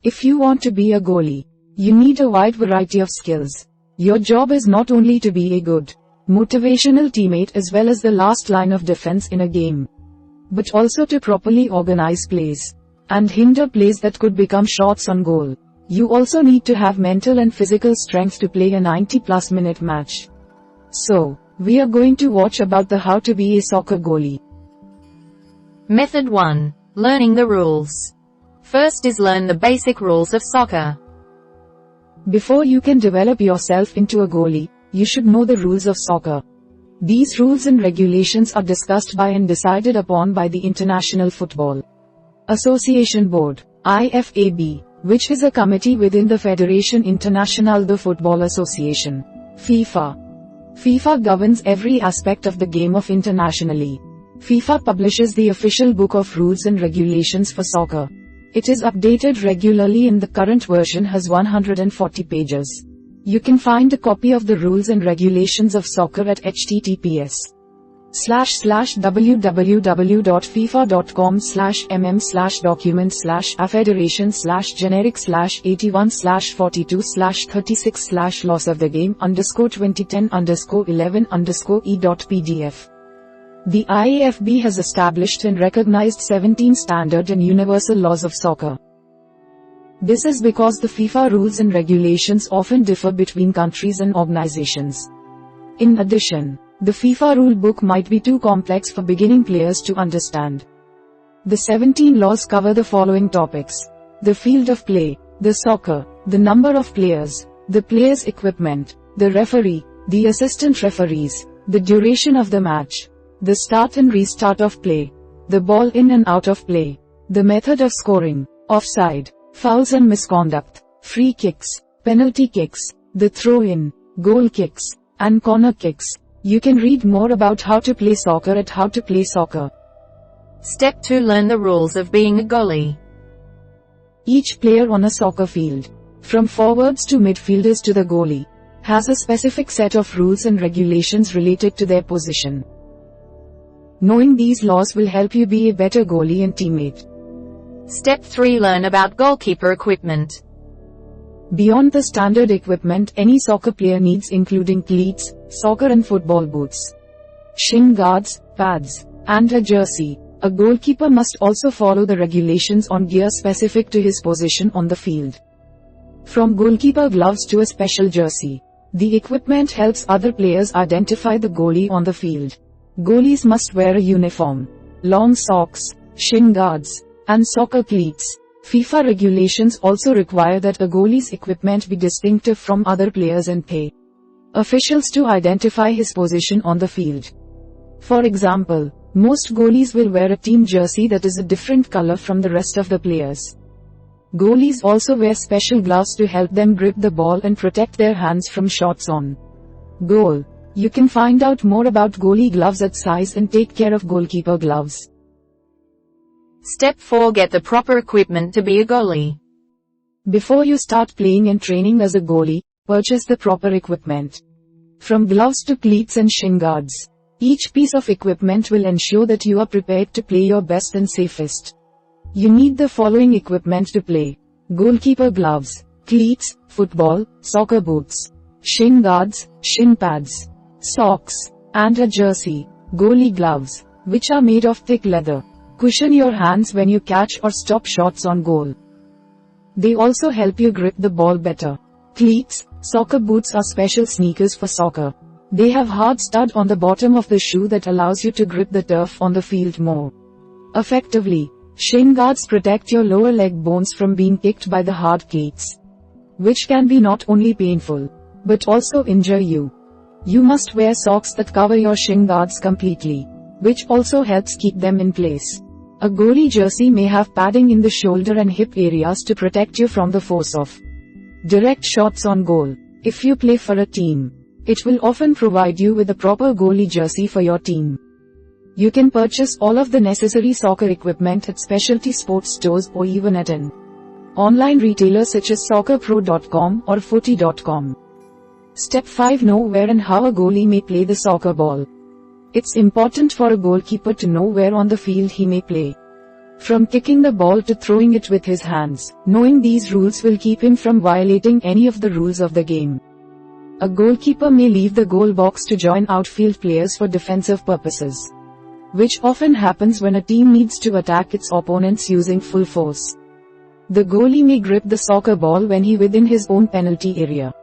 If you want to be a goalie, you need a wide variety of skills. Your job is not only to be a good, motivational teammate as well as the last line of defense in a game, but also to properly organize plays and hinder plays that could become shots on goal. You also need to have mental and physical strength to play a 90+ minute match. So, we are going to watch about the how to be a soccer goalie. Method 1. Learning the rules. First is learn the basic rules of soccer. Before you can develop yourself into a goalie, you should know the rules of soccer. These rules and regulations are discussed by and decided upon by the International Football Association Board, IFAB, which is a committee within the Fédération Internationale de Football Association, FIFA. FIFA governs every aspect of the game of internationally. FIFA publishes the official book of rules and regulations for soccer. It is updated regularly and the current version has 140 pages. You can find a copy of the rules and regulations of soccer at https://document/mm/documents/affederation/81/42/36/loss-of-the-game_2010_11_e.pdf. The IAFB has established and recognized 17 standard and universal laws of soccer. This is because the FIFA rules and regulations often differ between countries and organizations. In addition, the FIFA rule book might be too complex for beginning players to understand. The 17 laws cover the following topics: the field of play, the soccer, the number of players, the player's equipment, the referee, the assistant referees, the duration of the match, the start and restart of play, the ball in and out of play, the method of scoring, offside, fouls and misconduct, free kicks, penalty kicks, the throw-in, goal kicks, and corner kicks. You can read more about how to play soccer at How to Play Soccer. Step 2. Learn the rules of being a goalie. Each player on a soccer field, from forwards to midfielders to the goalie, has a specific set of rules and regulations related to their position. Knowing these laws will help you be a better goalie and teammate. Step 3. Learn about goalkeeper equipment. Beyond the standard equipment any soccer player needs, including cleats, soccer and football boots, shin guards, pads, and a jersey, a goalkeeper must also follow the regulations on gear specific to his position on the field. From goalkeeper gloves to a special jersey, the equipment helps other players identify the goalie on the field. Goalies must wear a uniform, long socks, shin guards, and soccer cleats. FIFA regulations also require that a goalie's equipment be distinctive from other players and pay officials to identify his position on the field. For example, most goalies will wear a team jersey that is a different color from the rest of the players. Goalies also wear special gloves to help them grip the ball and protect their hands from shots on goal. You can find out more about goalie gloves at size and take care of goalkeeper gloves. Step 4. Get the proper equipment to be a goalie. Before you start playing and training as a goalie, purchase the proper equipment. From gloves to cleats and shin guards, each piece of equipment will ensure that you are prepared to play your best and safest. You need the following equipment to play: goalkeeper gloves, cleats, football, soccer boots, shin guards, shin pads, socks, and a jersey. Goalie gloves, which are made of thick leather, cushion your hands when you catch or stop shots on goal. They also help you grip the ball better. Cleats, soccer boots are special sneakers for soccer. They have hard stud on the bottom of the shoe that allows you to grip the turf on the field more effectively. Shin guards protect your lower leg bones from being kicked by the hard cleats, which can be not only painful, but also injure you. You must wear socks that cover your shin guards completely, which also helps keep them in place. A goalie jersey may have padding in the shoulder and hip areas to protect you from the force of direct shots on goal. If you play for a team, it will often provide you with a proper goalie jersey for your team. You can purchase all of the necessary soccer equipment at specialty sports stores or even at an online retailer such as soccerpro.com or footy.com. Step 5. Know where and how a goalie may play the soccer ball. It's important for a goalkeeper to know where on the field he may play. From kicking the ball to throwing it with his hands, knowing these rules will keep him from violating any of the rules of the game. A goalkeeper may leave the goal box to join outfield players for defensive purposes, which often happens when a team needs to attack its opponents using full force. The goalie may grip the soccer ball when he within his own penalty area.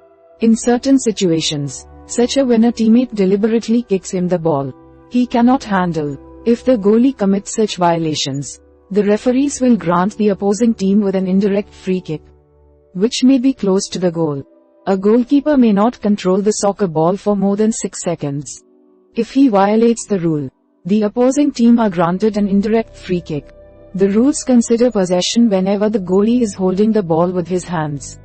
In certain situations, such as when a teammate deliberately kicks him the ball, he cannot handle. If the goalie commits such violations, the referees will grant the opposing team with an indirect free kick, which may be close to the goal. A goalkeeper may not control the soccer ball for more than 6 seconds. If he violates the rule, the opposing team are granted an indirect free kick. The rules consider possession whenever the goalie is holding the ball with his hands,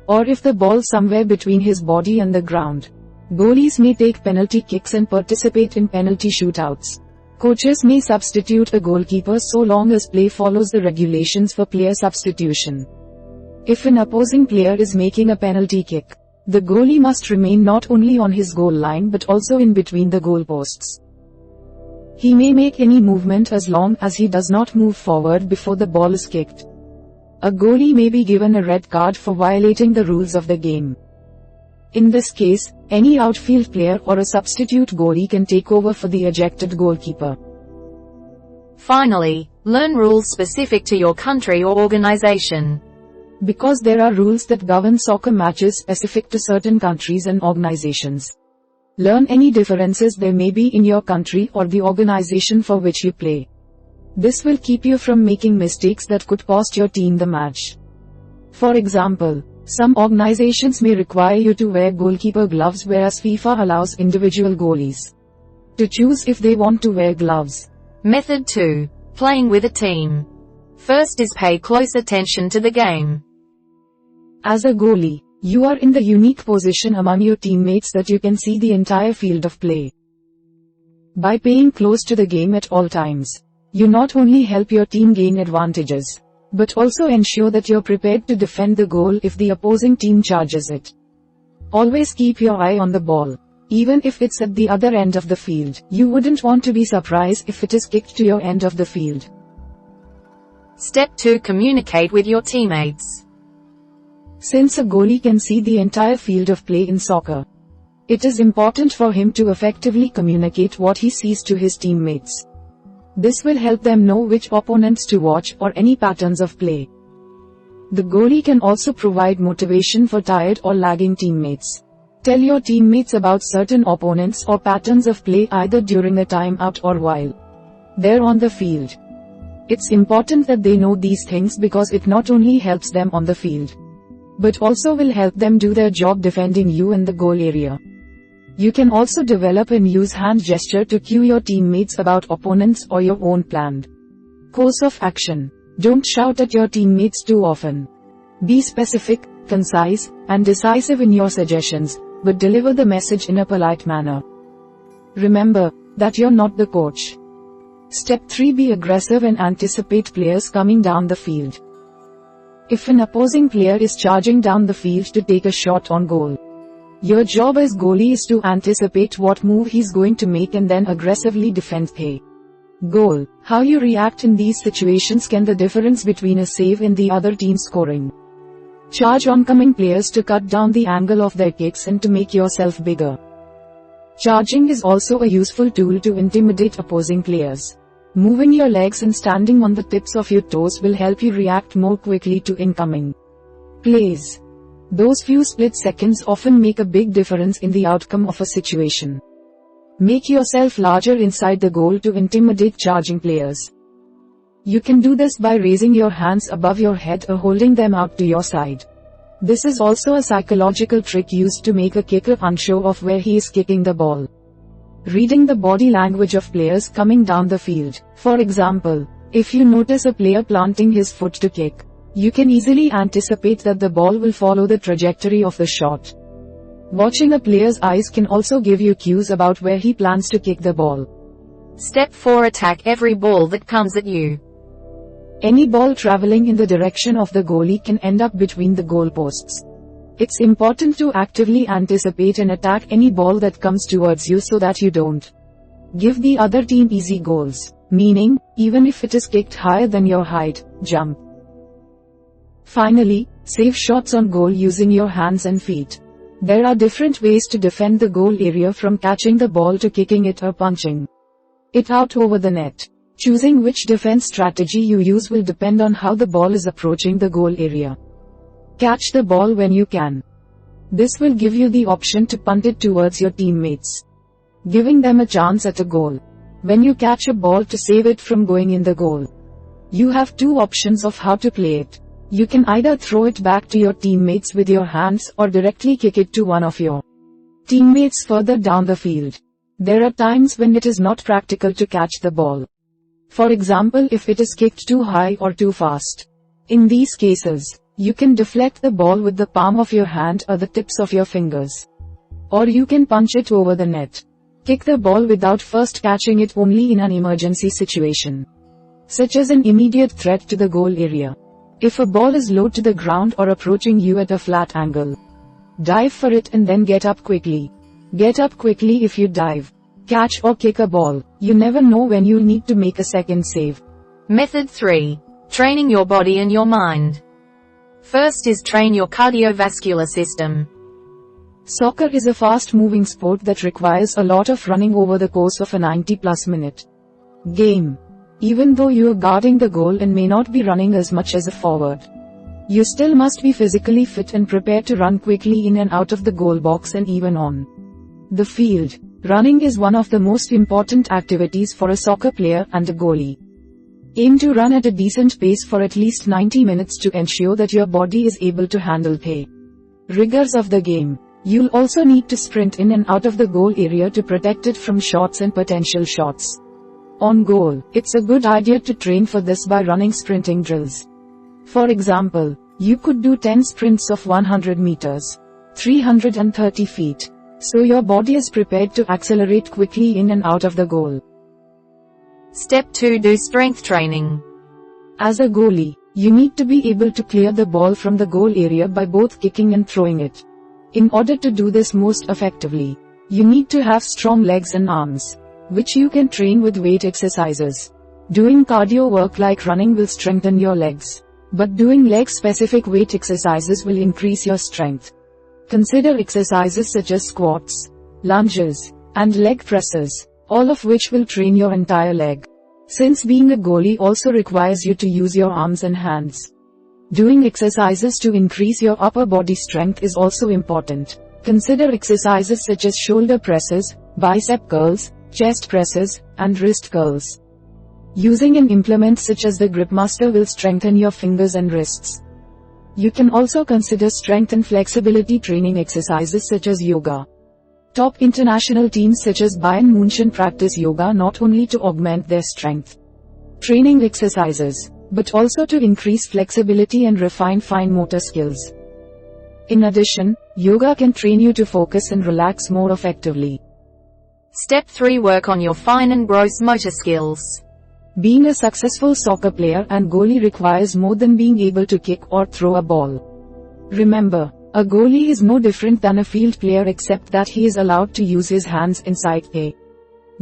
or if the ball somewhere between his body and the ground. Goalies may take penalty kicks and participate in penalty shootouts. Coaches may substitute a goalkeeper so long as play follows the regulations for player substitution. If an opposing player is making a penalty kick, the goalie must remain not only on his goal line but also in between the goalposts. He may make any movement as long as he does not move forward before the ball is kicked. A goalie may be given a red card for violating the rules of the game. In this case, any outfield player or a substitute goalie can take over for the ejected goalkeeper. Finally, learn rules specific to your country or organization. Because there are rules that govern soccer matches specific to certain countries and organizations. Learn any differences there may be in your country or the organization for which you play. This will keep you from making mistakes that could cost your team the match. For example, some organizations may require you to wear goalkeeper gloves whereas FIFA allows individual goalies to choose if they want to wear gloves. Method 2. Playing with a team. First is pay close attention to the game. As a goalie, you are in the unique position among your teammates that you can see the entire field of play. By paying close to the game at all times, you not only help your team gain advantages, but also ensure that you're prepared to defend the goal if the opposing team charges it. Always keep your eye on the ball. Even if it's at the other end of the field, you wouldn't want to be surprised if it is kicked to your end of the field. Step 2. Communicate with your teammates. Since a goalie can see the entire field of play in soccer, it is important for him to effectively communicate what he sees to his teammates. This will help them know which opponents to watch or any patterns of play. The goalie can also provide motivation for tired or lagging teammates. Tell your teammates about certain opponents or patterns of play either during a timeout or while they're on the field. It's important that they know these things because it not only helps them on the field, but also will help them do their job defending you in the goal area. You can also develop and use hand gesture to cue your teammates about opponents or your own planned course of action. Don't shout at your teammates too often. Be specific, concise, and decisive in your suggestions, but deliver the message in a polite manner. Remember that you're not the coach. Step 3. Be aggressive and anticipate players coming down the field. If an opposing player is charging down the field to take a shot on goal, your job as goalie is to anticipate what move he's going to make and then aggressively defend the goal. How you react in these situations can the difference between a save and the other team scoring. Charge oncoming players to cut down the angle of their kicks and to make yourself bigger. Charging is also a useful tool to intimidate opposing players. Moving your legs and standing on the tips of your toes will help you react more quickly to incoming plays. Those few split seconds often make a big difference in the outcome of a situation. Make yourself larger inside the goal to intimidate charging players. You can do this by raising your hands above your head or holding them out to your side. This is also a psychological trick used to make a kicker unsure of where he is kicking the ball. Reading the body language of players coming down the field. For example, if you notice a player planting his foot to kick, you can easily anticipate that the ball will follow the trajectory of the shot. Watching a player's eyes can also give you cues about where he plans to kick the ball. Step 4. Attack every ball that comes at you. Any ball traveling in the direction of the goalie can end up between the goalposts. It's important to actively anticipate and attack any ball that comes towards you so that you don't give the other team easy goals. meaning, even if it is kicked higher than your height, jump. Finally, save shots on goal using your hands and feet. There are different ways to defend the goal area, from catching the ball to kicking it or punching it out over the net. Choosing which defense strategy you use will depend on how the ball is approaching the goal area. Catch the ball when you can. This will give you the option to punt it towards your teammates, giving them a chance at a goal. When you catch a ball to save it from going in the goal, you have two options of how to play it. You can either throw it back to your teammates with your hands or directly kick it to one of your teammates further down the field. There are times when it is not practical to catch the ball. For example, if it is kicked too high or too fast. In these cases, you can deflect the ball with the palm of your hand or the tips of your fingers. Or you can punch it over the net. Kick the ball without first catching it only in an emergency situation, such as an immediate threat to the goal area. If a ball is low to the ground or approaching you at a flat angle, dive for it and then get up quickly. Get up quickly if you dive, catch or kick a ball. You never know when you'll need to make a second save. Method 3. Training your body and your mind. First is train your cardiovascular system. Soccer is a fast-moving sport that requires a lot of running over the course of a 90-plus minute game. Even though you are guarding the goal and may not be running as much as a forward, you still must be physically fit and prepared to run quickly in and out of the goal box and even on the field. Running is one of the most important activities for a soccer player and a goalie. Aim to run at a decent pace for at least 90 minutes to ensure that your body is able to handle the rigors of the game. You'll also need to sprint in and out of the goal area to protect it from shots and potential shots on goal. It's a good idea to train for this by running sprinting drills. For example, you could do 10 sprints of 100 meters, 330 feet, so your body is prepared to accelerate quickly in and out of the goal. Step 2. Do strength training. As a goalie, you need to be able to clear the ball from the goal area by both kicking and throwing it. In order to do this most effectively, you need to have strong legs and arms, which you can train with weight exercises. Doing cardio work like running will strengthen your legs, but doing leg-specific weight exercises will increase your strength. Consider exercises such as squats, lunges, and leg presses, all of which will train your entire leg. Since being a goalie also requires you to use your arms and hands, doing exercises to increase your upper body strength is also important. Consider exercises such as shoulder presses, bicep curls, chest presses, and wrist curls. Using an implement such as the Gripmaster will strengthen your fingers and wrists. You can also consider strength and flexibility training exercises such as yoga. Top international teams such as Bayern Munich practice yoga not only to augment their strength training exercises, but also to increase flexibility and refine fine motor skills. In addition, yoga can train you to focus and relax more effectively. Step 3. Work on your fine and gross motor skills. Being a successful soccer player and goalie requires more than being able to kick or throw a ball. Remember, a goalie is no different than a field player except that he is allowed to use his hands inside a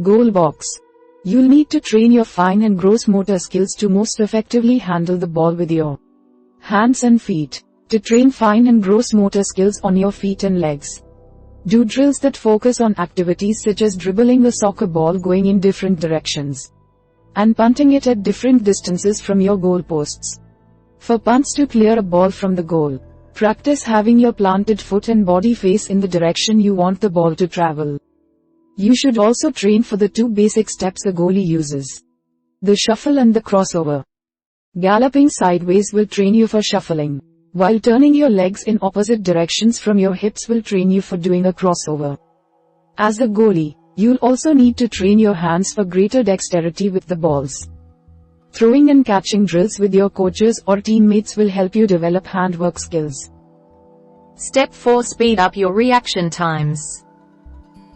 goal box. You'll need to train your fine and gross motor skills to most effectively handle the ball with your hands and feet. To train fine and gross motor skills on your feet and legs, do drills that focus on activities such as dribbling the soccer ball going in different directions and punting it at different distances from your goal posts. For punts to clear a ball from the goal, practice having your planted foot and body face in the direction you want the ball to travel. You should also train for the two basic steps a goalie uses: the shuffle and the crossover. Galloping sideways will train you for shuffling, while turning your legs in opposite directions from your hips will train you for doing a crossover. As a goalie, you'll also need to train your hands for greater dexterity with the balls. Throwing and catching drills with your coaches or teammates will help you develop handwork skills. Step 4. Speed up your reaction times.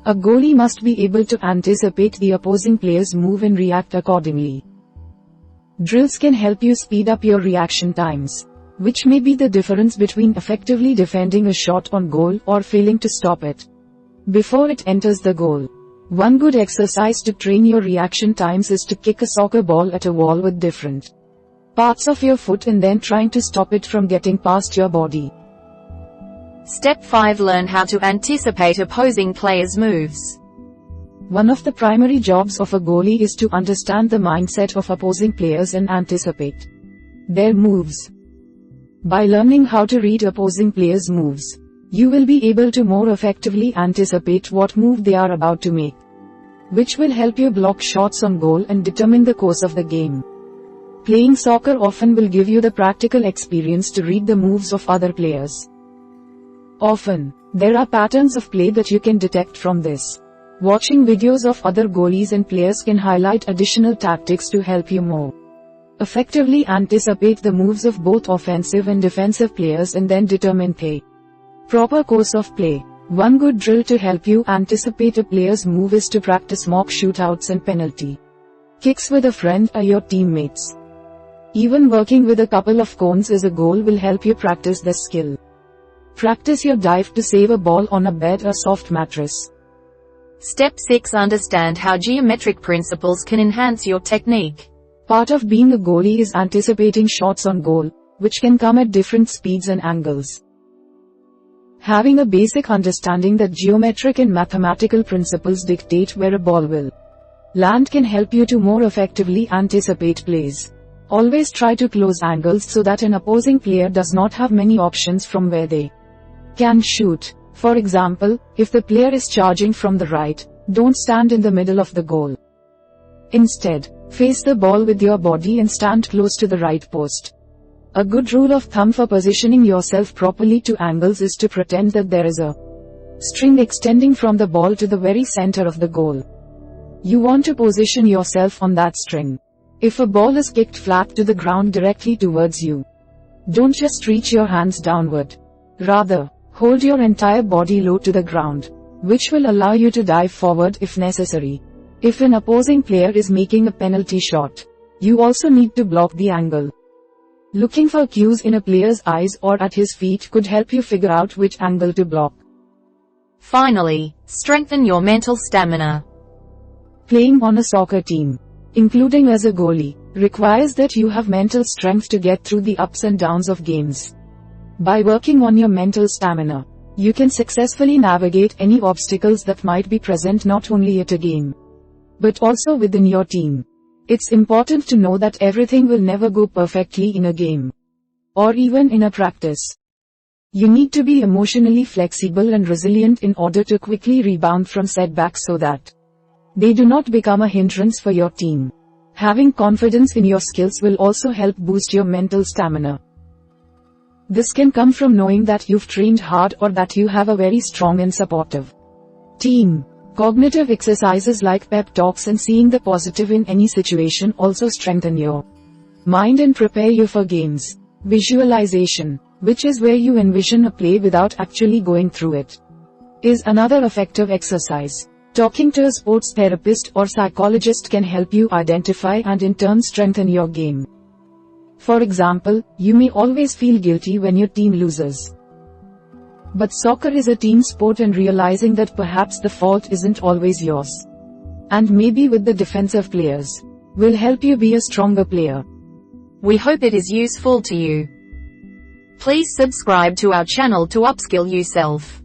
A goalie must be able to anticipate the opposing player's move and react accordingly. Drills can help you speed up your reaction times, which may be the difference between effectively defending a shot on goal or failing to stop it before it enters the goal. One good exercise to train your reaction times is to kick a soccer ball at a wall with different parts of your foot and then trying to stop it from getting past your body. Step 5. Learn how to anticipate opposing players' moves. One of the primary jobs of a goalie is to understand the mindset of opposing players and anticipate their moves. By learning how to read opposing players' moves, you will be able to more effectively anticipate what move they are about to make, which will help you block shots on goal and determine the course of the game. Playing soccer often will give you the practical experience to read the moves of other players. Often, there are patterns of play that you can detect from this. Watching videos of other goalies and players can highlight additional tactics to help you more effectively anticipate the moves of both offensive and defensive players and then determine the proper course of play. One good drill to help you anticipate a player's move is to practice mock shootouts and penalty kicks with a friend or your teammates. Even working with a couple of cones as a goal will help you practice this skill. Practice your dive to save a ball on a bed or soft mattress. Step 6. Understand how geometric principles can enhance your technique. Part of being a goalie is anticipating shots on goal, which can come at different speeds and angles. Having a basic understanding that geometric and mathematical principles dictate where a ball will land can help you to more effectively anticipate plays. Always try to close angles so that an opposing player does not have many options from where they can shoot. For example, if the player is charging from the right, don't stand in the middle of the goal. Instead, face the ball with your body and stand close to the right post. A good rule of thumb for positioning yourself properly to angles is to pretend that there is a string extending from the ball to the very center of the goal. You want to position yourself on that string. If a ball is kicked flat to the ground directly towards you, don't just reach your hands downward. Rather, hold your entire body low to the ground, which will allow you to dive forward if necessary. If an opposing player is making a penalty shot, you also need to block the angle. Looking for cues in a player's eyes or at his feet could help you figure out which angle to block. Finally, strengthen your mental stamina. Playing on a soccer team, including as a goalie, requires that you have mental strength to get through the ups and downs of games. By working on your mental stamina, you can successfully navigate any obstacles that might be present not only at a game, but also within your team. It's important to know that everything will never go perfectly in a game, or even in a practice. You need to be emotionally flexible and resilient in order to quickly rebound from setbacks so that they do not become a hindrance for your team. Having confidence in your skills will also help boost your mental stamina. This can come from knowing that you've trained hard or that you have a very strong and supportive team. Cognitive exercises like pep talks and seeing the positive in any situation also strengthen your mind and prepare you for games. Visualization, which is where you envision a play without actually going through it, is another effective exercise. Talking to a sports therapist or psychologist can help you identify and in turn strengthen your game. For example, you may always feel guilty when your team loses. But soccer is a team sport, and realizing that perhaps the fault isn't always yours, and maybe with the defensive players, will help you be a stronger player. We hope it is useful to you. Please subscribe to our channel to upskill yourself.